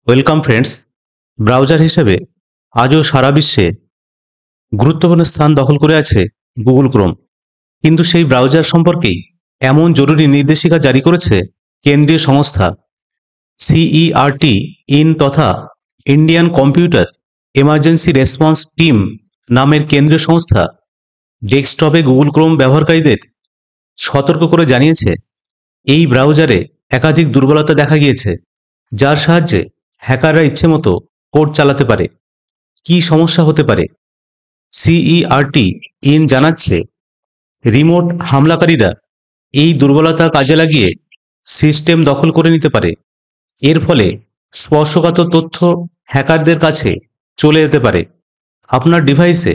Welcome friends. Browser হিসেবে আজও সারা বিশ্বে গুরুত্বপূর্ণ স্থান দখল করে আছে গুগল ক্রোম। কিন্তু সেই ব্রাউজার সম্পর্কেই এমন জরুরি নির্দেশিকা জারি করেছে কেন্দ্রীয় সংস্থা সিইআরটি ইন তথা Indian computer emergency response team নামের কেন্দ্রীয় সংস্থা ডেস্কটপে গুগল ক্রোম ব্যবহারকারীদের সতর্ক করে জানিয়েছে এই ব্রাউজারে একাধিক দুর্বলতা দেখা গিয়েছে, যার সাহায্যে হ্যাকাররা ইচ্ছেমতো কোড চালাতে পারে। কি সমস্যা হতে পারে? সিইআরটি ইন জানাচ্ছে, রিমোট হামলাকারীরা এই দুর্বলতা কাজে লাগিয়ে সিস্টেম দখল করে নিতে পারে। এর ফলে স্পর্শকাতর তথ্য হ্যাকারদের কাছে চলে যেতে পারে। আপনার ডিভাইসে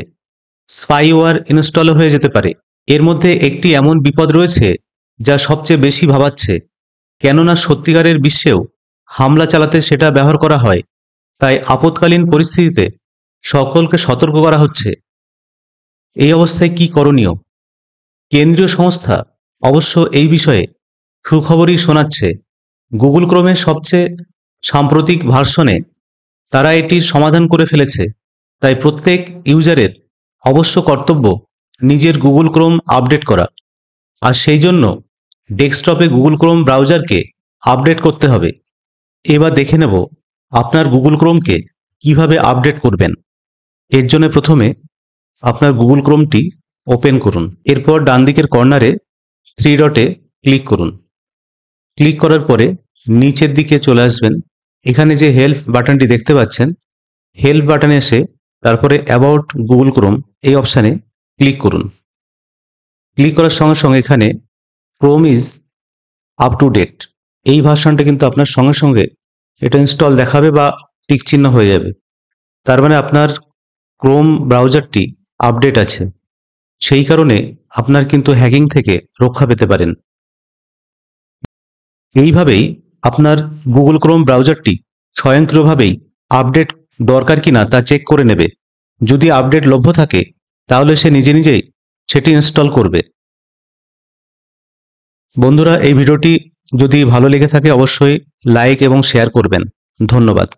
স্পাইওয়্যার ইনস্টল হয়ে যেতে পারে। এর মধ্যে একটি এমন বিপদ রয়েছে যা সবচেয়ে বেশি ভাবাচ্ছে, কেননা সত্যিকারের বিশ্বেও হামলা চালাতে সেটা ব্যবহার করা হয়। তাই আপৎকালীন পরিস্থিতিতে সকলকে সতর্ক করা হচ্ছে। এই অবস্থায় কি করণীয়? কেন্দ্রীয় সংস্থা অবশ্য এই বিষয়ে সুখবরই শোনাচ্ছে। গুগল ক্রোমের সবচেয়ে সাম্প্রতিক ভার্সনে তারা এটির সমাধান করে ফেলেছে। তাই প্রত্যেক ইউজারের অবশ্য কর্তব্য নিজের গুগল ক্রোম আপডেট করা। আর সেই জন্য ডেস্কটপে গুগল ক্রোম ব্রাউজারকে আপডেট করতে হবে। এবার দেখে নেব আপনার গুগল ক্রোমকে কিভাবে আপডেট করবেন। এর জন্য প্রথমে আপনার গুগল ক্রোমটি ওপেন করুন। এরপর ডান দিকের কর্নারে 3 ডটে ক্লিক করুন। ক্লিক করার পরে নিচের দিকে চলে আসবেন। এখানে যে হেল্প বাটনটি দেখতে পাচ্ছেন, হেল্প বাটনে এসে তারপরে অ্যাবাউট গুগল ক্রোম এই অপশানে ক্লিক করুন। ক্লিক করার সঙ্গে সঙ্গে এখানে Chrome is up to date এই ভার্সনটা কিন্তু আপনার সঙ্গে সঙ্গে এটা ইনস্টল দেখাবে বা টিক চিহ্ন হয়ে যাবে। তার মানে আপনার ক্রোম ব্রাউজারটি আপডেট আছে। সেই কারণে আপনার কিন্তু হ্যাকিং থেকে রক্ষা পেতে পারেন। এইভাবেই আপনার গুগল ক্রোম ব্রাউজারটি স্বয়ংক্রিয়ভাবেই আপডেট দরকার কিনা তা চেক করে নেবে। যদি আপডেট লভ্য থাকে তাহলে সে নিজে নিজেই সেটি ইনস্টল করবে। বন্ধুরা, এই ভিডিওটি যদি ভালো লেগে থাকে অবশ্যই লাইক এবং শেয়ার করবেন। ধন্যবাদ।